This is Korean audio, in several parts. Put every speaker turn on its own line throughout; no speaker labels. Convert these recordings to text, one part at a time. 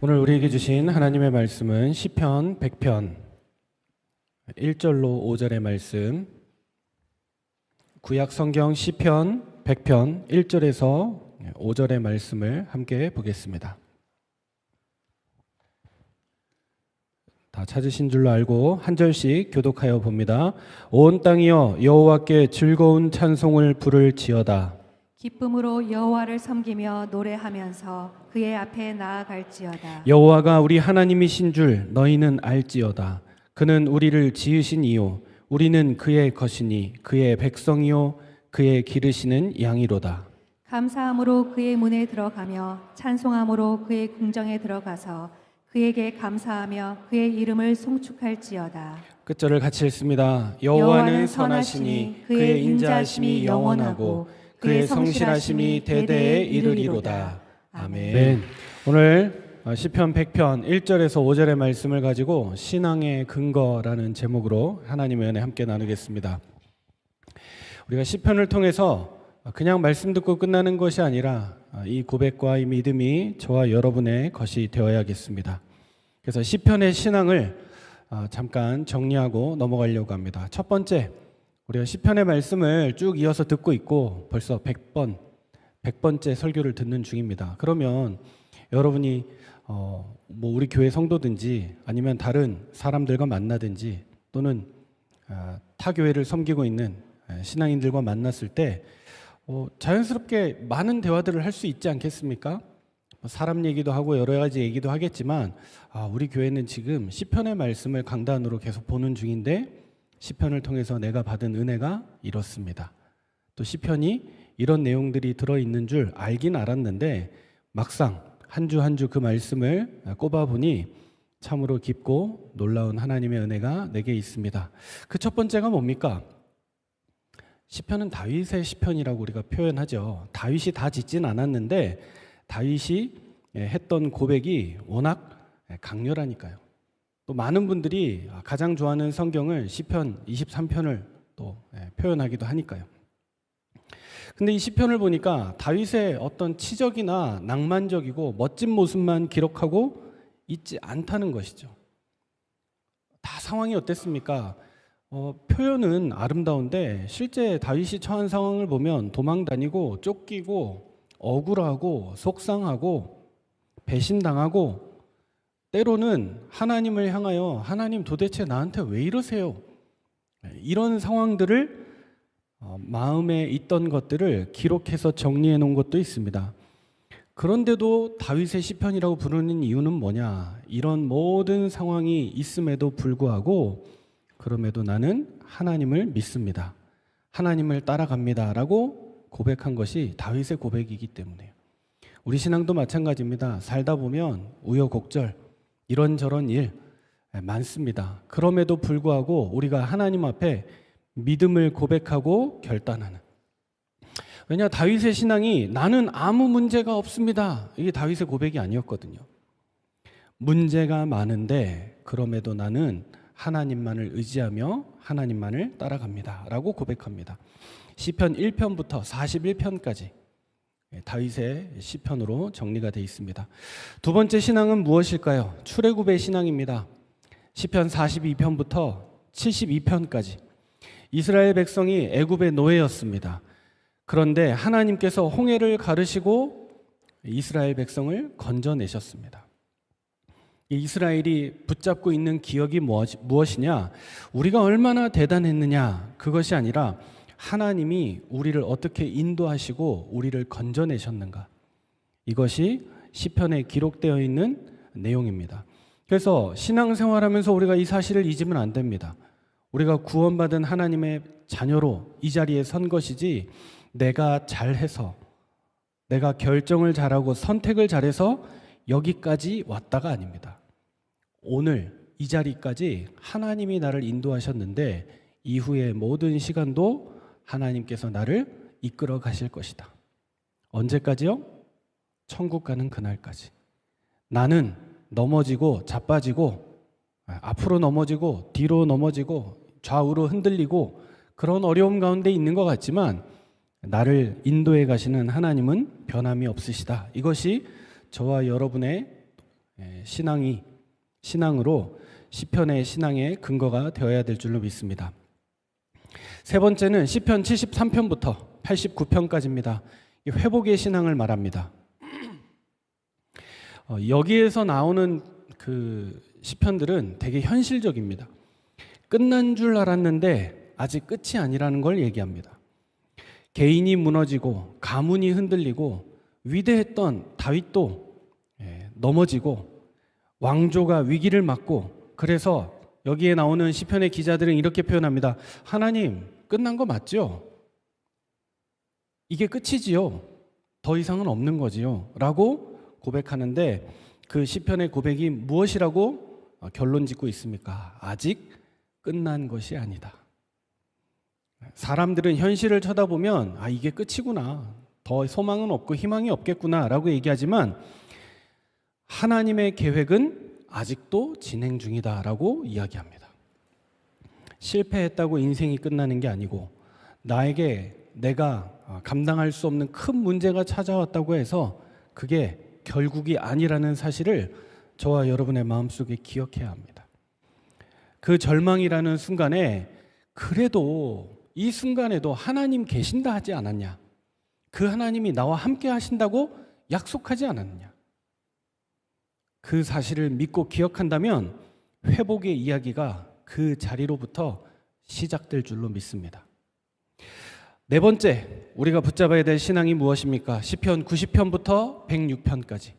오늘 우리에게 주신 하나님의 말씀은 시편 100편 1절로 5절의 말씀, 구약 성경 시편 100편 1절에서 5절의 말씀을 함께 보겠습니다. 다 찾으신 줄로 알고 한 절씩 교독하여 봅니다. 온 땅이여 여호와께 즐거운 찬송을 부를지어다.
기쁨으로 여호와를 섬기며 노래하면서 그의 앞에 나아갈지어다.
여호와가 우리 하나님이신 줄 너희는 알지어다. 그는 우리를 지으신 이요 우리는 그의 것이니 그의 백성이요 그의 기르시는 양이로다.
감사함으로 그의 문에 들어가며 찬송함으로 그의 궁정에 들어가서 그에게 감사하며 그의 이름을 송축할지어다.
끝절을 같이 읽습니다. 여호와는 선하시니 그의 인자하심이 영원하고 그의 성실하심이 대대에 이르리로다. 아멘. 네, 오늘 시편 100편 1절에서 5절의 말씀을 가지고 신앙의 근거라는 제목으로 하나님의 은혜 함께 나누겠습니다. 우리가 시편을 통해서 그냥 말씀 듣고 끝나는 것이 아니라 이 고백과 이 믿음이 저와 여러분의 것이 되어야겠습니다. 그래서 시편의 신앙을 잠깐 정리하고 넘어가려고 합니다. 첫 번째, 우리가 시편의 말씀을 쭉 이어서 듣고 있고 벌써 100번째 설교를 듣는 중입니다. 그러면 여러분이 우리 교회 성도든지 아니면 다른 사람들과 만나든지 또는 타 교회를 섬기고 있는 신앙인들과 만났을 때 자연스럽게 많은 대화들을 할 수 있지 않겠습니까? 사람 얘기도 하고 여러 가지 얘기도 하겠지만 우리 교회는 지금 시편의 말씀을 강단으로 계속 보는 중인데 시편을 통해서 내가 받은 은혜가 이렇습니다. 또 시편이 이런 내용들이 들어있는 줄 알긴 알았는데 막상 한 주 한 주 그 말씀을 꼽아보니 참으로 깊고 놀라운 하나님의 은혜가 내게 있습니다. 그 첫 번째가 뭡니까? 시편은 다윗의 시편이라고 우리가 표현하죠. 다윗이 다 짓진 않았는데 다윗이 했던 고백이 워낙 강렬하니까요. 또 많은 분들이 가장 좋아하는 성경을 시편 23편을 또 표현하기도 하니까요. 근데 이 시편을 보니까 다윗의 어떤 치적이나 낭만적이고 멋진 모습만 기록하고 있지 않다는 것이죠. 다 상황이 어땠습니까? 표현은 아름다운데 실제 다윗이 처한 상황을 보면 도망다니고 쫓기고 억울하고 속상하고 배신당하고 때로는 하나님을 향하여 하나님 도대체 나한테 왜 이러세요? 이런 상황들을 마음에 있던 것들을 기록해서 정리해 놓은 것도 있습니다. 그런데도 다윗의 시편이라고 부르는 이유는 뭐냐? 이런 모든 상황이 있음에도 불구하고 그럼에도 나는 하나님을 믿습니다. 하나님을 따라갑니다. 라고 고백한 것이 다윗의 고백이기 때문에요. 우리 신앙도 마찬가지입니다. 살다 보면 우여곡절 이런저런 일 많습니다. 그럼에도 불구하고 우리가 하나님 앞에 믿음을 고백하고 결단하는. 왜냐, 다윗의 신앙이 나는 아무 문제가 없습니다. 이게 다윗의 고백이 아니었거든요. 문제가 많은데 그럼에도 나는 하나님만을 의지하며 하나님만을 따라갑니다. 라고 고백합니다. 시편 1편부터 41편까지 다윗의 시편으로 정리가 되어 있습니다. 두 번째 신앙은 무엇일까요? 출애굽의 신앙입니다. 시편 42편부터 72편까지 이스라엘 백성이 애굽의 노예였습니다. 그런데 하나님께서 홍해를 가르시고 이스라엘 백성을 건져내셨습니다. 이스라엘이 붙잡고 있는 기억이 무엇이냐? 우리가 얼마나 대단했느냐? 그것이 아니라 하나님이 우리를 어떻게 인도하시고 우리를 건져내셨는가? 이것이 시편에 기록되어 있는 내용입니다. 그래서 신앙생활하면서 우리가 이 사실을 잊으면 안 됩니다. 우리가 구원받은 하나님의 자녀로 이 자리에 선 것이지 내가 잘해서 내가 결정을 잘하고 선택을 잘해서 여기까지 왔다가 아닙니다. 오늘 이 자리까지 하나님이 나를 인도하셨는데 이후의 모든 시간도 하나님께서 나를 이끌어 가실 것이다. 언제까지요? 천국 가는 그날까지. 나는 넘어지고 자빠지고 앞으로 넘어지고 뒤로 넘어지고 좌우로 흔들리고 그런 어려움 가운데 있는 것 같지만 나를 인도해 가시는 하나님은 변함이 없으시다. 이것이 저와 여러분의 신앙으로 시편의 신앙의 근거가 되어야 될 줄로 믿습니다. 세 번째는 시편 73편부터 89편까지입니다. 회복의 신앙을 말합니다. 여기에서 나오는 그 시편들은 되게 현실적입니다. 끝난 줄 알았는데 아직 끝이 아니라는 걸 얘기합니다. 개인이 무너지고 가문이 흔들리고 위대했던 다윗도 넘어지고 왕조가 위기를 맞고, 그래서 여기에 나오는 시편의 기자들은 이렇게 표현합니다. 하나님, 끝난 거 맞죠? 이게 끝이지요? 더 이상은 없는 거지요? 라고 고백하는데, 그 시편의 고백이 무엇이라고 결론 짓고 있습니까? 아직 끝난 것이 아니다. 사람들은 현실을 쳐다보면 이게 끝이구나, 더 소망은 없고 희망이 없겠구나 라고 얘기하지만, 하나님의 계획은 아직도 진행 중이다 라고 이야기합니다. 실패했다고 인생이 끝나는 게 아니고, 나에게 내가 감당할 수 없는 큰 문제가 찾아왔다고 해서 그게 결국이 아니라는 사실을 저와 여러분의 마음속에 기억해야 합니다. 그 절망이라는 순간에 그래도 이 순간에도 하나님 계신다 하지 않았냐? 그 하나님이 나와 함께 하신다고 약속하지 않았느냐? 그 사실을 믿고 기억한다면 회복의 이야기가 그 자리로부터 시작될 줄로 믿습니다. 네 번째, 우리가 붙잡아야 될 신앙이 무엇입니까? 시편 90편부터 106편까지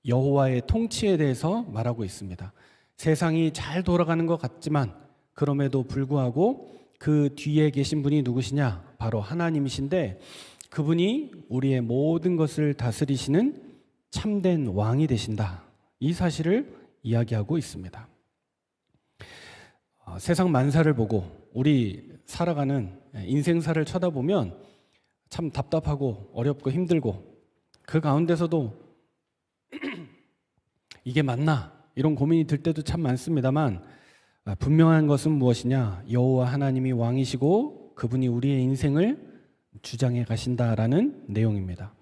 여호와의 통치에 대해서 말하고 있습니다. 세상이 잘 돌아가는 것 같지만 그럼에도 불구하고 그 뒤에 계신 분이 누구시냐? 바로 하나님이신데, 그분이 우리의 모든 것을 다스리시는 참된 왕이 되신다. 이 사실을 이야기하고 있습니다. 세상 만사를 보고 우리 살아가는 인생사를 쳐다보면 참 답답하고 어렵고 힘들고, 그 가운데서도 이게 맞나? 이런 고민이 들 때도 참 많습니다만, 분명한 것은 무엇이냐? 여호와 하나님이 왕이시고 그분이 우리의 인생을 주장해 가신다라는 내용입니다.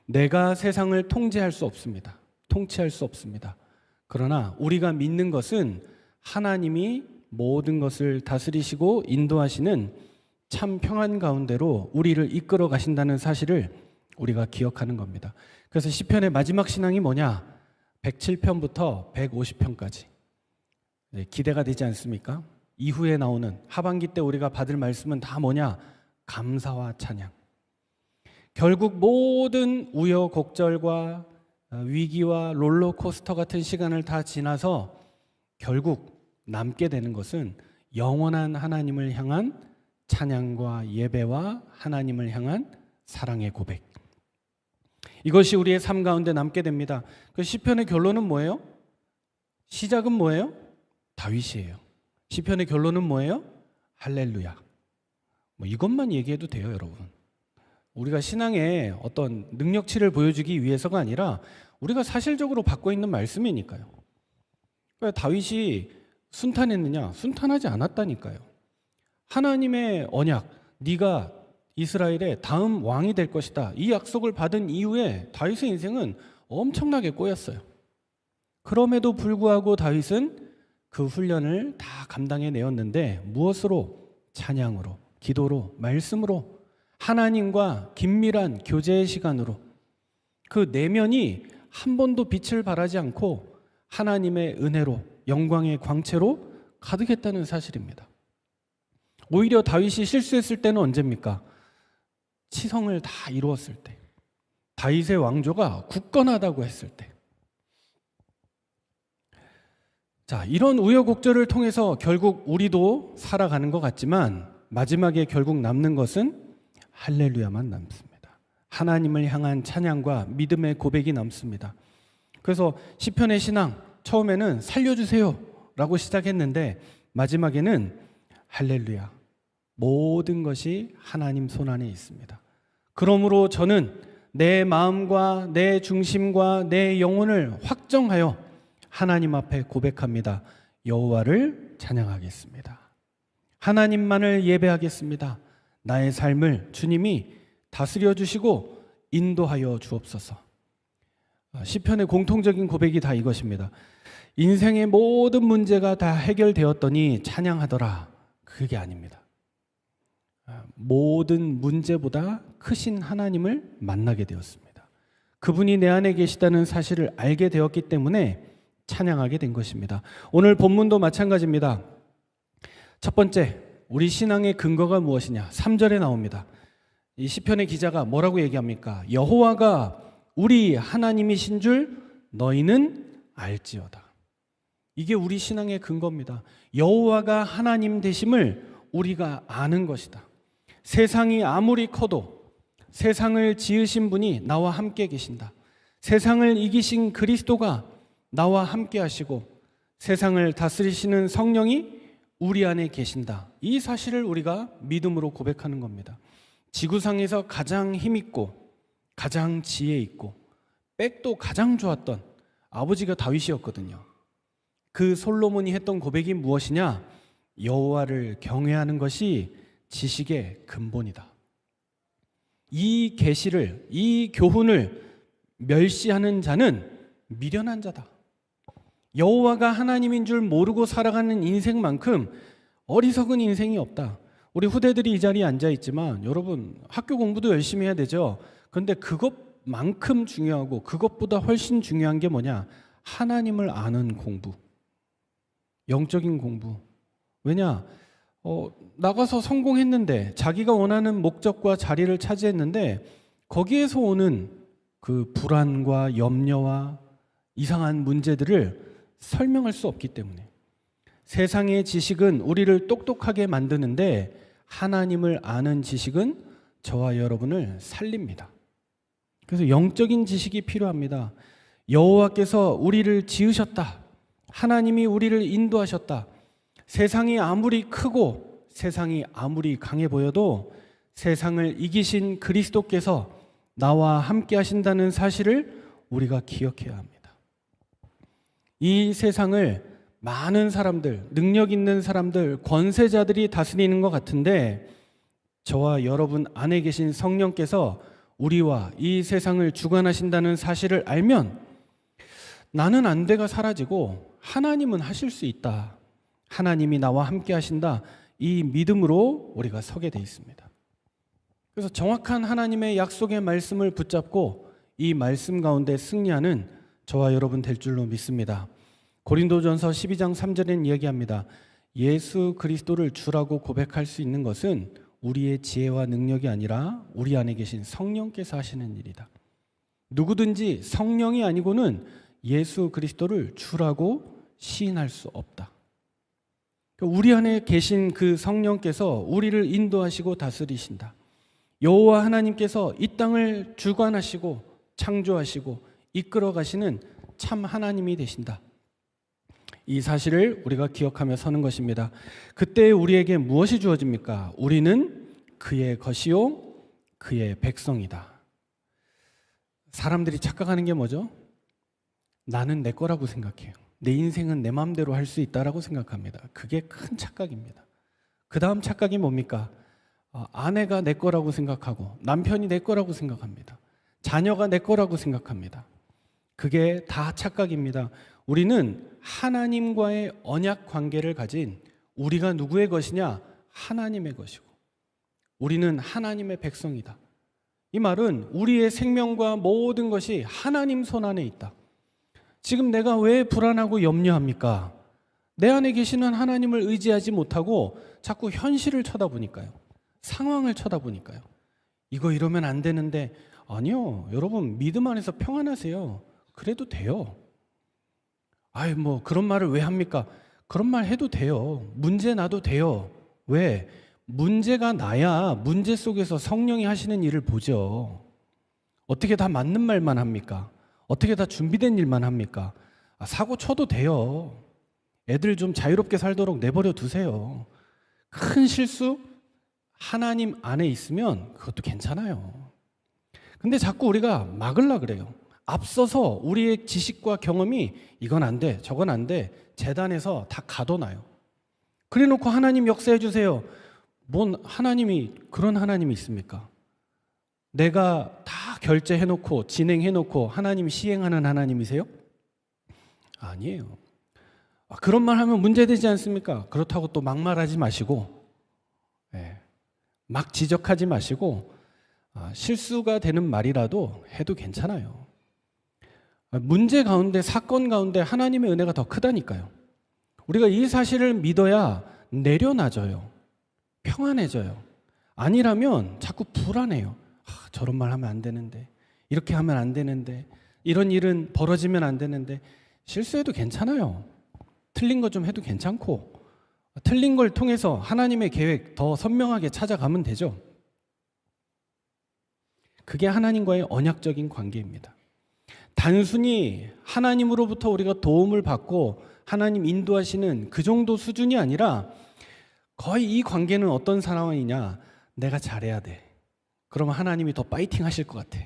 내가 세상을 통제할 수 없습니다. 통치할 수 없습니다. 그러나 우리가 믿는 것은 하나님이 모든 것을 다스리시고 인도하시는 참 평안 가운데로 우리를 이끌어 가신다는 사실을 우리가 기억하는 겁니다. 그래서 시편의 마지막 신앙이 뭐냐? 107편부터 150편까지 기대가 되지 않습니까? 이후에 나오는 하반기 때 우리가 받을 말씀은 다 뭐냐? 감사와 찬양. 결국 모든 우여곡절과 위기와 롤러코스터 같은 시간을 다 지나서 결국 남게 되는 것은 영원한 하나님을 향한 찬양과 예배와 하나님을 향한 사랑의 고백. 이것이 우리의 삶 가운데 남게 됩니다. 그 시편의 결론은 뭐예요? 시작은 뭐예요? 다윗이에요. 시편의 결론은 뭐예요? 할렐루야. 이것만 얘기해도 돼요, 여러분. 우리가 신앙의 어떤 능력치를 보여주기 위해서가 아니라 우리가 사실적으로 받고 있는 말씀이니까요. 그러니까 다윗이 순탄했느냐? 순탄하지 않았다니까요. 하나님의 언약, 네가 이스라엘의 다음 왕이 될 것이다, 이 약속을 받은 이후에 다윗의 인생은 엄청나게 꼬였어요. 그럼에도 불구하고 다윗은 그 훈련을 다 감당해내었는데 무엇으로? 찬양으로, 기도로, 말씀으로, 하나님과 긴밀한 교제의 시간으로, 그 내면이 한 번도 빛을 발하지 않고 하나님의 은혜로, 영광의 광채로 가득했다는 사실입니다. 오히려 다윗이 실수했을 때는 언제입니까? 치성을 다 이루었을 때, 다윗의 왕조가 굳건하다고 했을 때. 자, 이런 우여곡절을 통해서 결국 우리도 살아가는 것 같지만 마지막에 결국 남는 것은 할렐루야만 남습니다. 하나님을 향한 찬양과 믿음의 고백이 남습니다. 그래서 시편의 신앙, 처음에는 살려주세요 라고 시작했는데 마지막에는 할렐루야, 모든 것이 하나님 손안에 있습니다. 그러므로 저는 내 마음과 내 중심과 내 영혼을 확정하여 하나님 앞에 고백합니다. 여호와를 찬양하겠습니다. 하나님만을 예배하겠습니다. 나의 삶을 주님이 다스려 주시고 인도하여 주옵소서. 시편의 공통적인 고백이 다 이것입니다. 인생의 모든 문제가 다 해결되었더니 찬양하더라. 그게 아닙니다. 모든 문제보다 크신 하나님을 만나게 되었습니다. 그분이 내 안에 계시다는 사실을 알게 되었기 때문에 찬양하게 된 것입니다. 오늘 본문도 마찬가지입니다. 첫 번째, 우리 신앙의 근거가 무엇이냐? 3절에 나옵니다. 이 시편의 기자가 뭐라고 얘기합니까? 여호와가 우리 하나님이신 줄 너희는 알지어다. 이게 우리 신앙의 근거입니다. 여호와가 하나님 되심을 우리가 아는 것이다. 세상이 아무리 커도 세상을 지으신 분이 나와 함께 계신다. 세상을 이기신 그리스도가 나와 함께 하시고 세상을 다스리시는 성령이 우리 안에 계신다. 이 사실을 우리가 믿음으로 고백하는 겁니다. 지구상에서 가장 힘있고 가장 지혜 있고 백도 가장 좋았던 아버지가 다윗이었거든요. 그 솔로몬이 했던 고백이 무엇이냐? 여호와를 경외하는 것이 지식의 근본이다. 이 계시를, 이 교훈을 멸시하는 자는 미련한 자다. 여호와가 하나님인 줄 모르고 살아가는 인생만큼 어리석은 인생이 없다. 우리 후대들이 이 자리에 앉아 있지만 여러분 학교 공부도 열심히 해야 되죠. 그런데 그것만큼 중요하고 그것보다 훨씬 중요한 게 뭐냐? 하나님을 아는 공부, 영적인 공부. 왜냐? 나가서 성공했는데 자기가 원하는 목적과 자리를 차지했는데 거기에서 오는 그 불안과 염려와 이상한 문제들을 설명할 수 없기 때문에 세상의 지식은 우리를 똑똑하게 만드는데 하나님을 아는 지식은 저와 여러분을 살립니다. 그래서 영적인 지식이 필요합니다. 여호와께서 우리를 지으셨다. 하나님이 우리를 인도하셨다. 세상이 아무리 크고 세상이 아무리 강해 보여도 세상을 이기신 그리스도께서 나와 함께 하신다는 사실을 우리가 기억해야 합니다. 이 세상을 많은 사람들, 능력 있는 사람들, 권세자들이 다스리는 것 같은데 저와 여러분 안에 계신 성령께서 우리와 이 세상을 주관하신다는 사실을 알면 나는 안 돼가 사라지고 하나님은 하실 수 있다. 하나님이 나와 함께 하신다. 이 믿음으로 우리가 서게 돼 있습니다. 그래서 정확한 하나님의 약속의 말씀을 붙잡고 이 말씀 가운데 승리하는 저와 여러분 될 줄로 믿습니다. 고린도전서 12장 3절에는 이야기합니다. 예수 그리스도를 주라고 고백할 수 있는 것은 우리의 지혜와 능력이 아니라 우리 안에 계신 성령께서 하시는 일이다. 누구든지 성령이 아니고는 예수 그리스도를 주라고 시인할 수 없다. 우리 안에 계신 그 성령께서 우리를 인도하시고 다스리신다. 여호와 하나님께서 이 땅을 주관하시고 창조하시고 이끌어 가시는 참 하나님이 되신다. 이 사실을 우리가 기억하며 서는 것입니다. 그때 우리에게 무엇이 주어집니까? 우리는 그의 것이요 그의 백성이다. 사람들이 착각하는 게 뭐죠? 나는 내 거라고 생각해요. 내 인생은 내 마음대로 할 수 있다라고 생각합니다. 그게 큰 착각입니다. 그 다음 착각이 뭡니까? 아내가 내 거라고 생각하고 남편이 내 거라고 생각합니다. 자녀가 내 거라고 생각합니다. 그게 다 착각입니다. 우리는 하나님과의 언약 관계를 가진 우리가 누구의 것이냐? 하나님의 것이고 우리는 하나님의 백성이다. 이 말은 우리의 생명과 모든 것이 하나님 손 안에 있다. 지금 내가 왜 불안하고 염려합니까? 내 안에 계시는 하나님을 의지하지 못하고 자꾸 현실을 쳐다보니까요. 상황을 쳐다보니까요. 이거 이러면 안 되는데 아니요. 여러분 믿음 안에서 평안하세요. 그래도 돼요. 아이 뭐 그런 말을 왜 합니까? 그런 말 해도 돼요. 문제 나도 돼요. 왜? 문제가 나야 문제 속에서 성령이 하시는 일을 보죠. 어떻게 다 맞는 말만 합니까? 어떻게 다 준비된 일만 합니까? 사고 쳐도 돼요. 애들 좀 자유롭게 살도록 내버려 두세요. 큰 실수 하나님 안에 있으면 그것도 괜찮아요. 근데 자꾸 우리가 막으려고 그래요. 앞서서 우리의 지식과 경험이 이건 안 돼, 저건 안 돼, 재단에서 다 가둬놔요. 그래 놓고 하나님 역사해 주세요. 뭔 하나님이 그런 하나님이 있습니까? 내가 다 결제해놓고 진행해놓고 하나님 시행하는 하나님이세요? 아니에요. 그런 말 하면 문제되지 않습니까? 그렇다고 또 막말하지 마시고, 막 지적하지 마시고, 실수가 되는 말이라도 해도 괜찮아요. 문제 가운데, 사건 가운데 하나님의 은혜가 더 크다니까요. 우리가 이 사실을 믿어야 내려놔져요. 평안해져요. 아니라면 자꾸 불안해요. 저런 말 하면 안 되는데, 이렇게 하면 안 되는데, 이런 일은 벌어지면 안 되는데. 실수해도 괜찮아요. 틀린 거 좀 해도 괜찮고, 틀린 걸 통해서 하나님의 계획 더 선명하게 찾아가면 되죠. 그게 하나님과의 언약적인 관계입니다. 단순히 하나님으로부터 우리가 도움을 받고 하나님 인도하시는 그 정도 수준이 아니라, 거의 이 관계는 어떤 상황이냐, 내가 잘해야 돼. 그러면 하나님이 더 파이팅 하실 것 같아.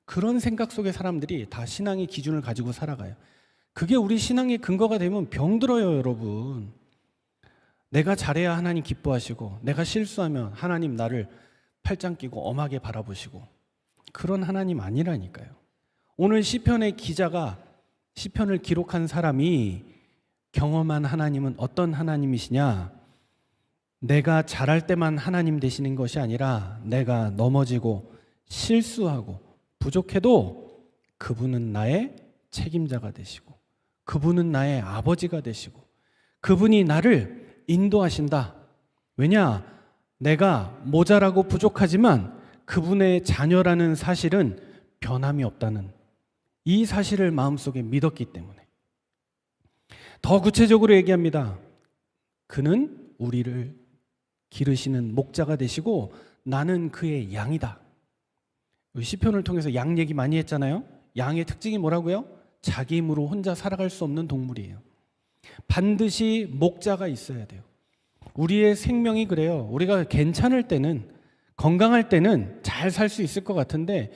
그런 생각 속에 사람들이 다 신앙의 기준을 가지고 살아가요. 그게 우리 신앙의 근거가 되면 병들어요, 여러분. 내가 잘해야 하나님 기뻐하시고, 내가 실수하면 하나님 나를 팔짱 끼고 엄하게 바라보시고, 그런 하나님 아니라니까요. 오늘 시편의 기자가, 시편을 기록한 사람이 경험한 하나님은 어떤 하나님이시냐? 내가 잘할 때만 하나님 되시는 것이 아니라 내가 넘어지고 실수하고 부족해도 그분은 나의 책임자가 되시고, 그분은 나의 아버지가 되시고, 그분이 나를 인도하신다. 왜냐? 내가 모자라고 부족하지만 그분의 자녀라는 사실은 변함이 없다는 이 사실을 마음속에 믿었기 때문에. 더 구체적으로 얘기합니다. 그는 우리를 기르시는 목자가 되시고 나는 그의 양이다. 시편을 통해서 양 얘기 많이 했잖아요. 양의 특징이 뭐라고요? 자기 힘으로 혼자 살아갈 수 없는 동물이에요. 반드시 목자가 있어야 돼요. 우리의 생명이 그래요. 우리가 괜찮을 때는, 건강할 때는 잘 살 수 있을 것 같은데,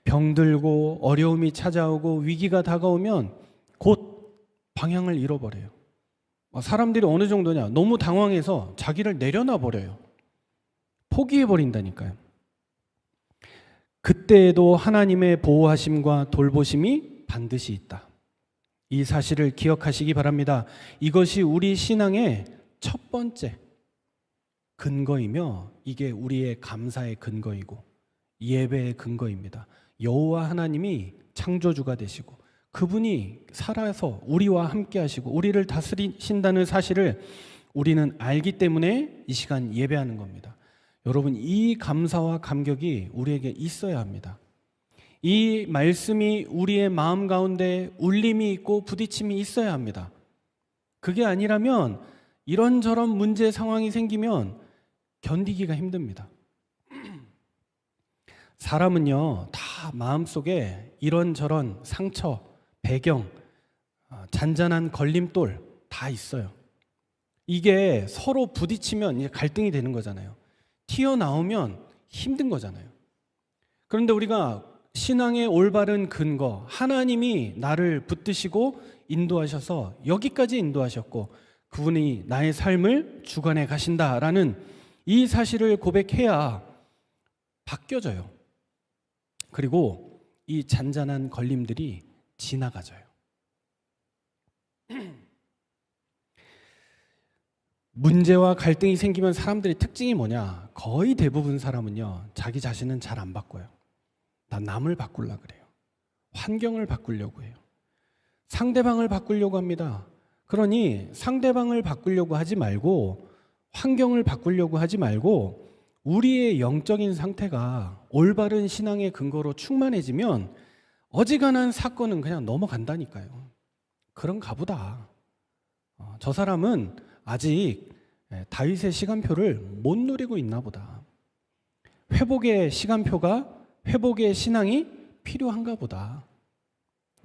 병들고 어려움이 찾아오고 위기가 다가오면 곧 방향을 잃어버려요. 사람들이 어느 정도냐, 너무 당황해서 자기를 내려놔 버려요. 포기해 버린다니까요. 그때에도 하나님의 보호하심과 돌보심이 반드시 있다. 이 사실을 기억하시기 바랍니다. 이것이 우리 신앙의 첫 번째 근거이며, 이게 우리의 감사의 근거이고 예배의 근거입니다. 여호와 하나님이 창조주가 되시고 그분이 살아서 우리와 함께 하시고 우리를 다스리신다는 사실을 우리는 알기 때문에 이 시간 예배하는 겁니다. 여러분, 이 감사와 감격이 우리에게 있어야 합니다. 이 말씀이 우리의 마음 가운데 울림이 있고 부딪힘이 있어야 합니다. 그게 아니라면 이런저런 문제 상황이 생기면 견디기가 힘듭니다. 사람은요, 다 마음속에 이런저런 상처, 배경, 잔잔한 걸림돌 다 있어요. 이게 서로 부딪히면 이제 갈등이 되는 거잖아요. 튀어나오면 힘든 거잖아요. 그런데 우리가 신앙의 올바른 근거, 하나님이 나를 붙드시고 인도하셔서 여기까지 인도하셨고 그분이 나의 삶을 주관해 가신다라는 이 사실을 고백해야 바뀌어져요. 그리고 이 잔잔한 걸림들이 지나가져요. 문제와 갈등이 생기면 사람들의 특징이 뭐냐? 거의 대부분 사람은요, 자기 자신은 잘 안 바꿔요. 난 남을 바꾸려고 그래요. 환경을 바꾸려고 해요. 상대방을 바꾸려고 합니다. 그러니 상대방을 바꾸려고 하지 말고, 환경을 바꾸려고 하지 말고, 우리의 영적인 상태가 올바른 신앙의 근거로 충만해지면 어지간한 사건은 그냥 넘어간다니까요. 그런가 보다. 저 사람은 아직 다윗의 시간표를 못 누리고 있나 보다. 회복의 시간표가, 회복의 신앙이 필요한가 보다.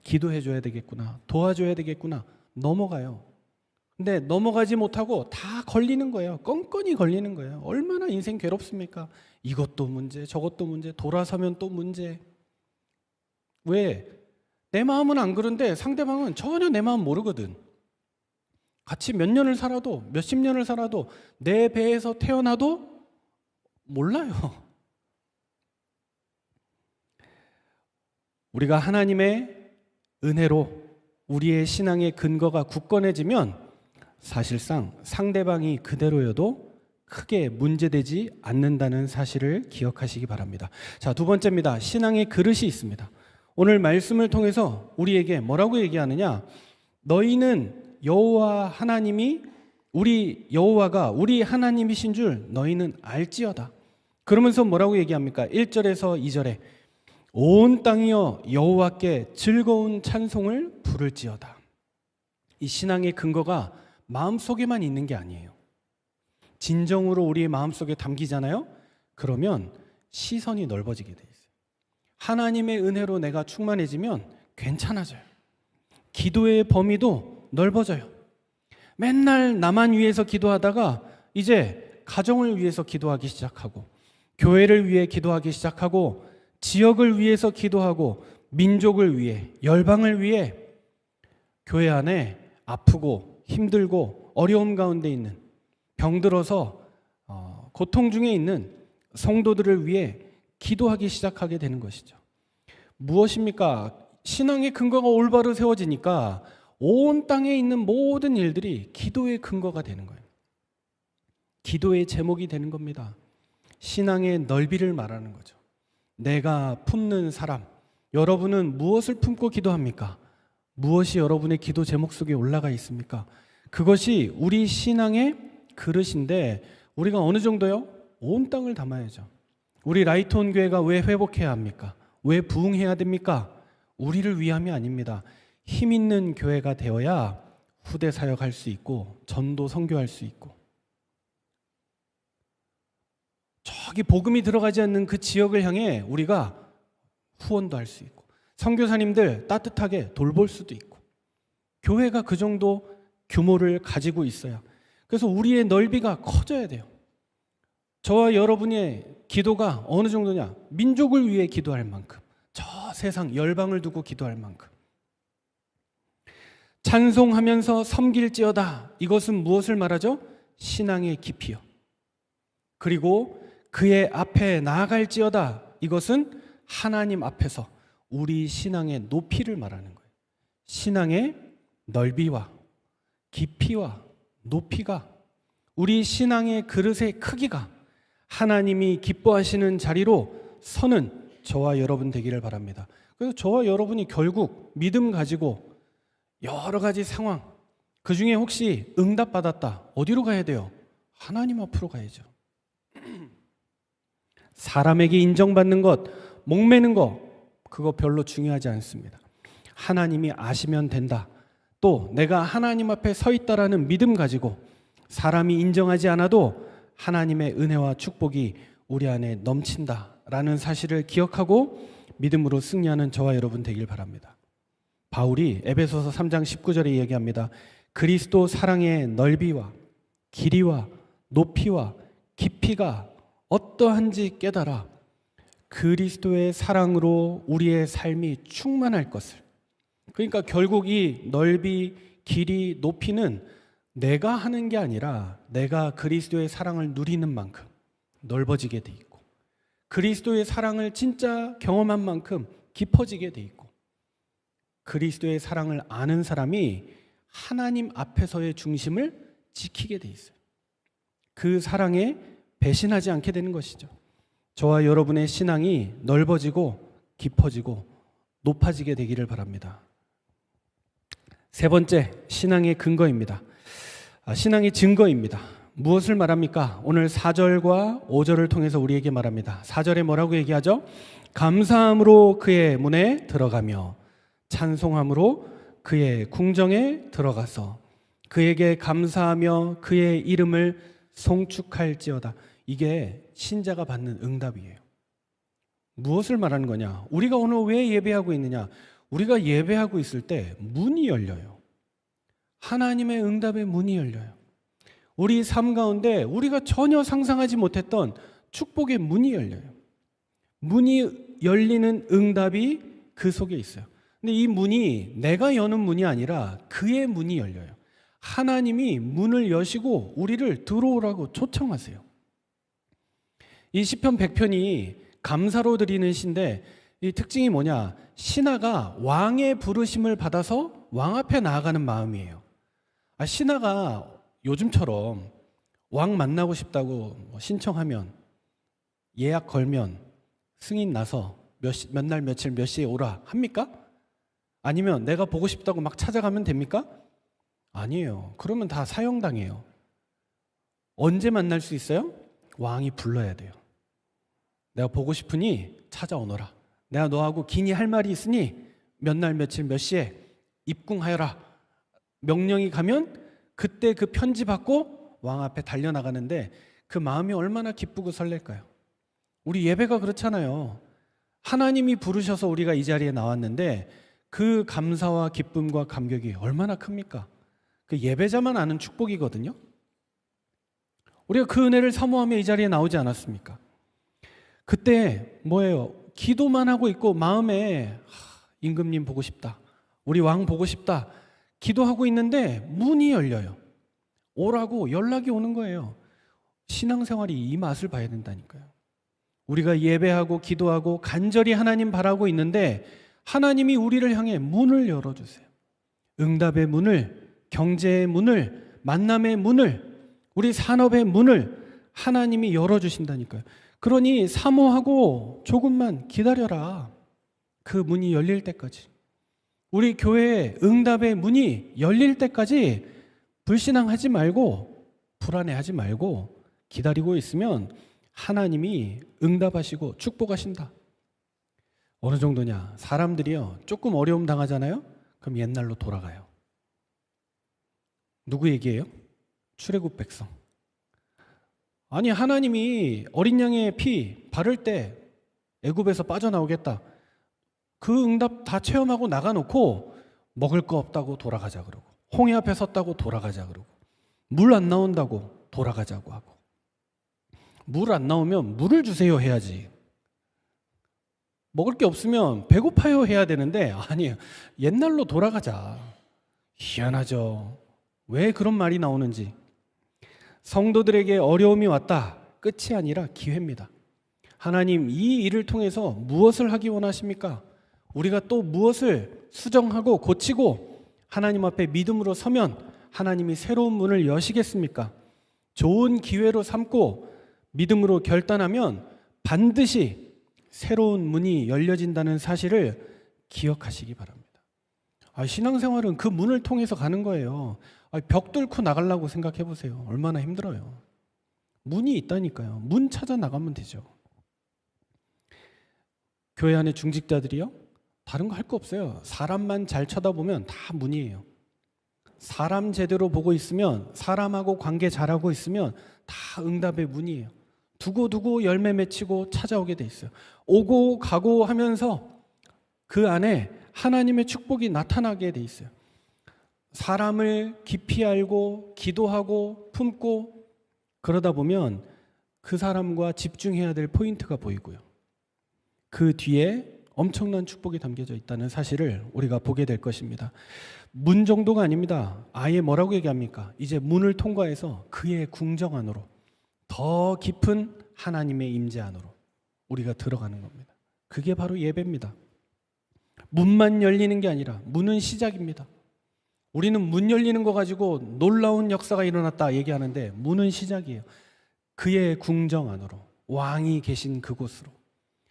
기도해줘야 되겠구나, 도와줘야 되겠구나, 넘어가요. 근데 넘어가지 못하고 다 걸리는 거예요. 껌껌이 걸리는 거예요. 얼마나 인생 괴롭습니까? 이것도 문제, 저것도 문제, 돌아서면 또 문제. 왜? 내 마음은 안 그런데 상대방은 전혀 내 마음 모르거든. 같이 몇 년을 살아도, 몇십 년을 살아도, 내 배에서 태어나도 몰라요. 우리가 하나님의 은혜로 우리의 신앙의 근거가 굳건해지면 사실상 상대방이 그대로여도 크게 문제되지 않는다는 사실을 기억하시기 바랍니다. 자, 두 번째입니다. 신앙의 그릇이 있습니다. 오늘 말씀을 통해서 우리에게 뭐라고 얘기하느냐? 너희는 여호와 하나님이 여호와가 우리 하나님이신 줄 너희는 알지어다. 그러면서 뭐라고 얘기합니까? 1절에서 2절에 온 땅이여 여호와께 즐거운 찬송을 부를지어다. 이 신앙의 근거가 마음속에만 있는 게 아니에요. 진정으로 우리의 마음속에 담기잖아요. 그러면 시선이 넓어지게 돼 있어요. 하나님의 은혜로 내가 충만해지면 괜찮아져요. 기도의 범위도 넓어져요. 맨날 나만 위해서 기도하다가 이제 가정을 위해서 기도하기 시작하고, 교회를 위해 기도하기 시작하고, 지역을 위해서 기도하고, 민족을 위해, 열방을 위해, 교회 안에 아프고 힘들고 어려움 가운데 있는, 병들어서 고통 중에 있는 성도들을 위해 기도하기 시작하게 되는 것이죠. 무엇입니까? 신앙의 근거가 올바로 세워지니까 온 땅에 있는 모든 일들이 기도의 근거가 되는 거예요. 기도의 제목이 되는 겁니다. 신앙의 넓이를 말하는 거죠. 내가 품는 사람, 여러분은 무엇을 품고 기도합니까? 무엇이 여러분의 기도 제목 속에 올라가 있습니까? 그것이 우리 신앙의 그릇인데 우리가 어느 정도요? 온 땅을 담아야죠. 우리 라이트온 교회가 왜 회복해야 합니까? 왜 부흥해야 됩니까? 우리를 위함이 아닙니다. 힘 있는 교회가 되어야 후대 사역할 수 있고 전도 선교할 수 있고, 저기 복음이 들어가지 않는 그 지역을 향해 우리가 후원도 할 수 있고, 선교사님들 따뜻하게 돌볼 수도 있고, 교회가 그 정도 규모를 가지고 있어야. 그래서 우리의 넓이가 커져야 돼요. 저와 여러분의 기도가 어느 정도냐? 민족을 위해 기도할 만큼, 저 세상 열방을 두고 기도할 만큼. 찬송하면서 섬길지어다. 이것은 무엇을 말하죠? 신앙의 깊이요. 그리고 그의 앞에 나아갈지어다. 이것은 하나님 앞에서 우리 신앙의 높이를 말하는 거예요. 신앙의 넓이와 깊이와 높이가, 우리 신앙의 그릇의 크기가 하나님이 기뻐하시는 자리로 서는 저와 여러분 되기를 바랍니다. 그래서 저와 여러분이 결국 믿음 가지고 여러 가지 상황, 그 중에 혹시 응답받았다, 어디로 가야 돼요? 하나님 앞으로 가야죠. 사람에게 인정받는 것, 목매는 것, 그거 별로 중요하지 않습니다. 하나님이 아시면 된다. 또 내가 하나님 앞에 서 있다라는 믿음 가지고 사람이 인정하지 않아도 하나님의 은혜와 축복이 우리 안에 넘친다라는 사실을 기억하고 믿음으로 승리하는 저와 여러분 되길 바랍니다. 바울이 에베소서 3장 19절에 얘기합니다. 그리스도 사랑의 넓이와 길이와 높이와 깊이가 어떠한지 깨달아 그리스도의 사랑으로 우리의 삶이 충만할 것을. 그러니까 결국 이 넓이, 길이, 높이는 내가 하는 게 아니라 내가 그리스도의 사랑을 누리는 만큼 넓어지게 돼 있고, 그리스도의 사랑을 진짜 경험한 만큼 깊어지게 돼 있고, 그리스도의 사랑을 아는 사람이 하나님 앞에서의 중심을 지키게 돼 있어요. 그 사랑에 배신하지 않게 되는 것이죠. 저와 여러분의 신앙이 넓어지고 깊어지고 높아지게 되기를 바랍니다. 세 번째, 신앙의 근거입니다. 신앙의 증거입니다. 무엇을 말합니까? 오늘 4절과 5절을 통해서 우리에게 말합니다. 4절에 뭐라고 얘기하죠? 감사함으로 그의 문에 들어가며 찬송함으로 그의 궁정에 들어가서 그에게 감사하며 그의 이름을 송축할지어다. 이게 신자가 받는 응답이에요. 무엇을 말하는 거냐? 우리가 오늘 왜 예배하고 있느냐? 우리가 예배하고 있을 때 문이 열려요. 하나님의 응답의 문이 열려요. 우리 삶 가운데 우리가 전혀 상상하지 못했던 축복의 문이 열려요. 문이 열리는 응답이 그 속에 있어요. 근데 이 문이 내가 여는 문이 아니라 그의 문이 열려요. 하나님이 문을 여시고 우리를 들어오라고 초청하세요. 이 시편 100편이 감사로 드리는 시인데 이 특징이 뭐냐? 신하가 왕의 부르심을 받아서 왕 앞에 나아가는 마음이에요. 신하가 요즘처럼 왕 만나고 싶다고 신청하면, 예약 걸면 승인 나서 몇 날 며칠 몇 시에 오라 합니까? 아니면 내가 보고 싶다고 막 찾아가면 됩니까? 아니에요. 그러면 다 사형당해요. 언제 만날 수 있어요? 왕이 불러야 돼요. 내가 보고 싶으니 찾아오너라. 내가 너하고 긴히 할 말이 있으니 몇 날 며칠 몇 시에 입궁하여라. 명령이 가면 그때 그 편지 받고 왕 앞에 달려나가는데 그 마음이 얼마나 기쁘고 설렐까요? 우리 예배가 그렇잖아요. 하나님이 부르셔서 우리가 이 자리에 나왔는데 그 감사와 기쁨과 감격이 얼마나 큽니까? 그 예배자만 아는 축복이거든요. 우리가 그 은혜를 사모하며 이 자리에 나오지 않았습니까? 그때 뭐예요? 기도만 하고 있고 마음에 임금님 보고 싶다, 우리 왕 보고 싶다 기도하고 있는데 문이 열려요. 오라고 연락이 오는 거예요. 신앙생활이 이 맛을 봐야 된다니까요. 우리가 예배하고 기도하고 간절히 하나님 바라고 있는데 하나님이 우리를 향해 문을 열어주세요. 응답의 문을, 경제의 문을, 만남의 문을, 우리 산업의 문을 하나님이 열어주신다니까요. 그러니 사모하고 조금만 기다려라. 그 문이 열릴 때까지. 우리 교회의 응답의 문이 열릴 때까지 불신앙하지 말고 불안해하지 말고 기다리고 있으면 하나님이 응답하시고 축복하신다. 어느 정도냐? 사람들이요, 조금 어려움 당하잖아요? 그럼 옛날로 돌아가요. 누구 얘기예요? 출애굽 백성. 아니, 하나님이 어린 양의 피 바를 때 애굽에서 빠져나오겠다. 그 응답 다 체험하고 나가놓고 먹을 거 없다고 돌아가자 그러고, 홍해 앞에 섰다고 돌아가자 그러고, 물 안 나온다고 돌아가자고 하고, 물 안 나오면 물을 주세요 해야지. 먹을 게 없으면 배고파요 해야 되는데 아니에요. 옛날로 돌아가자. 희한하죠. 왜 그런 말이 나오는지. 성도들에게 어려움이 왔다. 끝이 아니라 기회입니다. 하나님 이 일을 통해서 무엇을 하기 원하십니까? 우리가 또 무엇을 수정하고 고치고 하나님 앞에 믿음으로 서면 하나님이 새로운 문을 여시겠습니까? 좋은 기회로 삼고 믿음으로 결단하면 반드시 새로운 문이 열려진다는 사실을 기억하시기 바랍니다. 신앙생활은 그 문을 통해서 가는 거예요. 벽 뚫고 나가려고 생각해 보세요. 얼마나 힘들어요. 문이 있다니까요. 문 찾아 나가면 되죠. 교회 안에 중직자들이요, 다른 거 할 거 없어요. 사람만 잘 쳐다보면 다 문이에요. 사람 제대로 보고 있으면, 사람하고 관계 잘하고 있으면 다 응답의 문이에요. 두고두고 열매 맺히고 찾아오게 돼 있어요. 오고 가고 하면서 그 안에 하나님의 축복이 나타나게 돼 있어요. 사람을 깊이 알고 기도하고 품고 그러다 보면 그 사람과 집중해야 될 포인트가 보이고요. 그 뒤에 엄청난 축복이 담겨져 있다는 사실을 우리가 보게 될 것입니다. 문 정도가 아닙니다. 아예 뭐라고 얘기합니까? 이제 문을 통과해서 그의 궁정 안으로, 더 깊은 하나님의 임재 안으로 우리가 들어가는 겁니다. 그게 바로 예배입니다. 문만 열리는 게 아니라 문은 시작입니다. 우리는 문 열리는 거 가지고 놀라운 역사가 일어났다 얘기하는데 문은 시작이에요. 그의 궁정 안으로, 왕이 계신 그곳으로,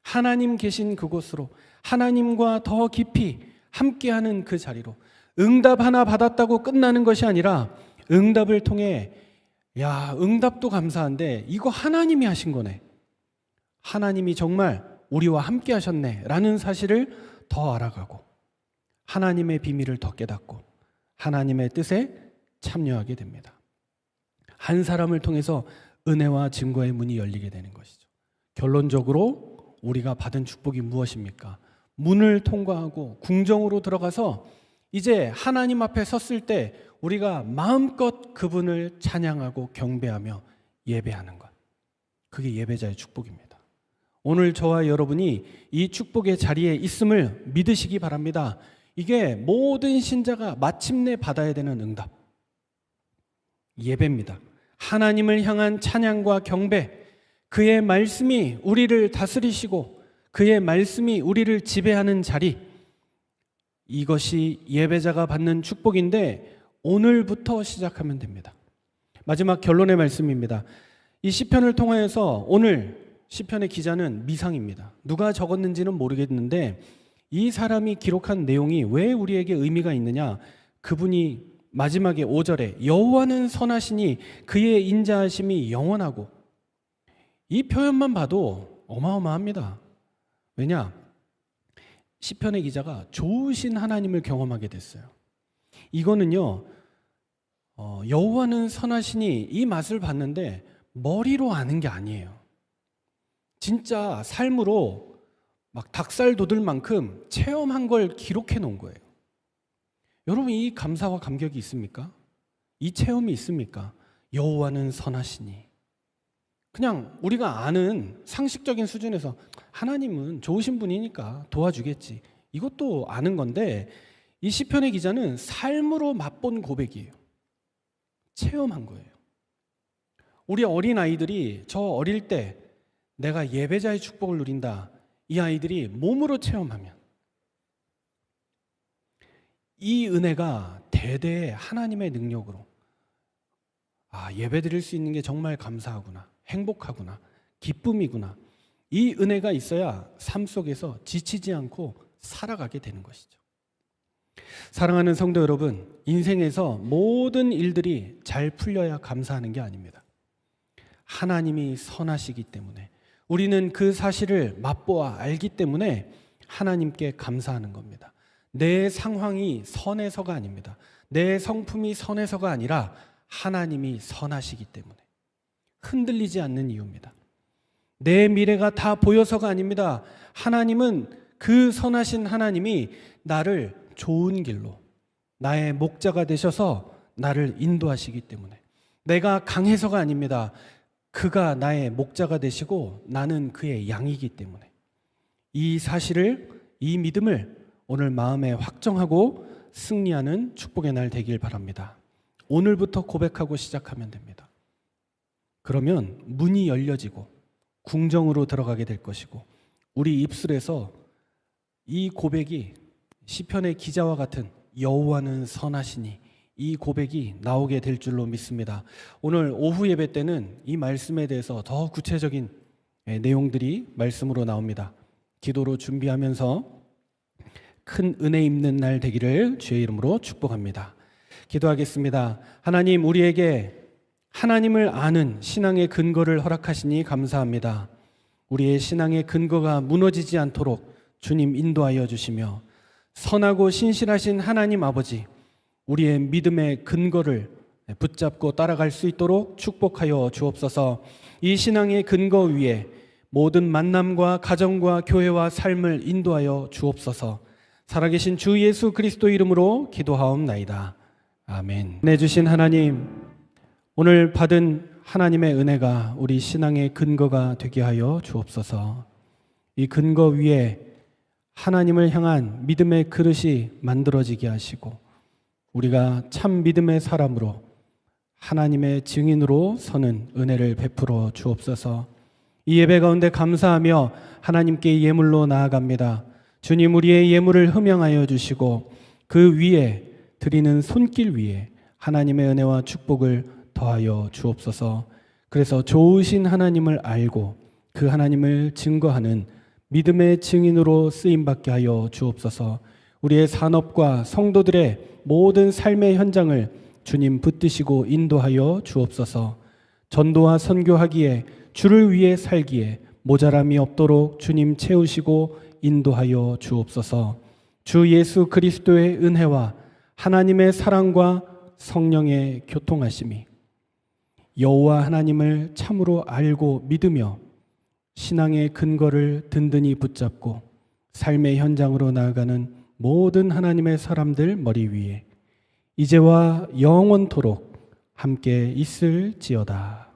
하나님 계신 그곳으로, 하나님과 더 깊이 함께하는 그 자리로. 응답 하나 받았다고 끝나는 것이 아니라 응답을 통해 응답도 감사한데 이거 하나님이 하신 거네, 하나님이 정말 우리와 함께 하셨네 라는 사실을 더 알아가고 하나님의 비밀을 더 깨닫고 하나님의 뜻에 참여하게 됩니다. 한 사람을 통해서 은혜와 증거의 문이 열리게 되는 것이죠. 결론적으로 우리가 받은 축복이 무엇입니까? 문을 통과하고 궁정으로 들어가서 이제 하나님 앞에 섰을 때 우리가 마음껏 그분을 찬양하고 경배하며 예배하는 것. 그게 예배자의 축복입니다. 오늘 저와 여러분이 이 축복의 자리에 있음을 믿으시기 바랍니다. 이게 모든 신자가 마침내 받아야 되는 응답, 예배입니다. 하나님을 향한 찬양과 경배, 그의 말씀이 우리를 다스리시고 그의 말씀이 우리를 지배하는 자리, 이것이 예배자가 받는 축복인데 오늘부터 시작하면 됩니다. 마지막 결론의 말씀입니다. 이 시편을 통하여서 오늘 시편의 기자는 미상입니다. 누가 적었는지는 모르겠는데 이 사람이 기록한 내용이 왜 우리에게 의미가 있느냐? 그분이 마지막에 5절에 여호와는 선하시니 그의 인자하심이 영원하고, 이 표현만 봐도 어마어마합니다. 왜냐? 시편의 기자가 좋으신 하나님을 경험하게 됐어요. 이거는요, 여호와는 선하시니 이 맛을 봤는데 머리로 아는 게 아니에요. 진짜 삶으로 막 닭살 돋을 만큼 체험한 걸 기록해 놓은 거예요. 여러분, 이 감사와 감격이 있습니까? 이 체험이 있습니까? 여호와는 선하시니. 그냥 우리가 아는 상식적인 수준에서 하나님은 좋으신 분이니까 도와주겠지, 이것도 아는 건데, 이 시편의 기자는 삶으로 맛본 고백이에요. 체험한 거예요. 우리 어린 아이들이 저 어릴 때 내가 예배자의 축복을 누린다, 이 아이들이 몸으로 체험하면 이 은혜가 대대의 하나님의 능력으로, 예배 드릴 수 있는 게 정말 감사하구나, 행복하구나, 기쁨이구나, 이 은혜가 있어야 삶 속에서 지치지 않고 살아가게 되는 것이죠. 사랑하는 성도 여러분, 인생에서 모든 일들이 잘 풀려야 감사하는 게 아닙니다. 하나님이 선하시기 때문에, 우리는 그 사실을 맛보아 알기 때문에 하나님께 감사하는 겁니다. 내 상황이 선해서가 아닙니다. 내 성품이 선해서가 아니라 하나님이 선하시기 때문에 흔들리지 않는 이유입니다. 내 미래가 다 보여서가 아닙니다. 하나님은, 그 선하신 하나님이 나를 좋은 길로, 나의 목자가 되셔서 나를 인도하시기 때문에, 내가 강해서가 아닙니다. 그가 나의 목자가 되시고 나는 그의 양이기 때문에, 이 사실을, 이 믿음을 오늘 마음에 확정하고 승리하는 축복의 날 되길 바랍니다. 오늘부터 고백하고 시작하면 됩니다. 그러면 문이 열려지고 궁정으로 들어가게 될 것이고, 우리 입술에서 이 고백이 시편의 기자와 같은 여호와는 선하시니, 이 고백이 나오게 될 줄로 믿습니다. 오늘 오후 예배 때는 이 말씀에 대해서 더 구체적인 내용들이 말씀으로 나옵니다. 기도로 준비하면서 큰 은혜 입는 날 되기를 주의 이름으로 축복합니다. 기도하겠습니다. 하나님, 우리에게 하나님을 아는 신앙의 근거를 허락하시니 감사합니다. 우리의 신앙의 근거가 무너지지 않도록 주님 인도하여 주시며, 선하고 신실하신 하나님 아버지, 우리의 믿음의 근거를 붙잡고 따라갈 수 있도록 축복하여 주옵소서. 이 신앙의 근거 위에 모든 만남과 가정과 교회와 삶을 인도하여 주옵소서. 살아계신 주 예수 그리스도 이름으로 기도하옵나이다. 아멘. 은혜 주신 하나님, 오늘 받은 하나님의 은혜가 우리 신앙의 근거가 되게 하여 주옵소서. 이 근거 위에 하나님을 향한 믿음의 그릇이 만들어지게 하시고, 우리가 참 믿음의 사람으로 하나님의 증인으로 서는 은혜를 베풀어 주옵소서. 이 예배 가운데 감사하며 하나님께 예물로 나아갑니다. 주님, 우리의 예물을 흠양하여 주시고 그 위에 드리는 손길 위에 하나님의 은혜와 축복을 더하여 주옵소서. 그래서 좋으신 하나님을 알고 그 하나님을 증거하는 믿음의 증인으로 쓰임받게 하여 주옵소서. 우리의 산업과 성도들의 모든 삶의 현장을 주님 붙드시고 인도하여 주옵소서. 전도와 선교하기에, 주를 위해 살기에 모자람이 없도록 주님 채우시고 인도하여 주옵소서. 주 예수 그리스도의 은혜와 하나님의 사랑과 성령의 교통하심이, 여호와 하나님을 참으로 알고 믿으며 신앙의 근거를 든든히 붙잡고 삶의 현장으로 나아가는 모든 하나님의 사람들 머리 위에 이제와 영원토록 함께 있을지어다.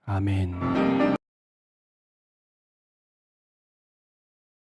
아멘.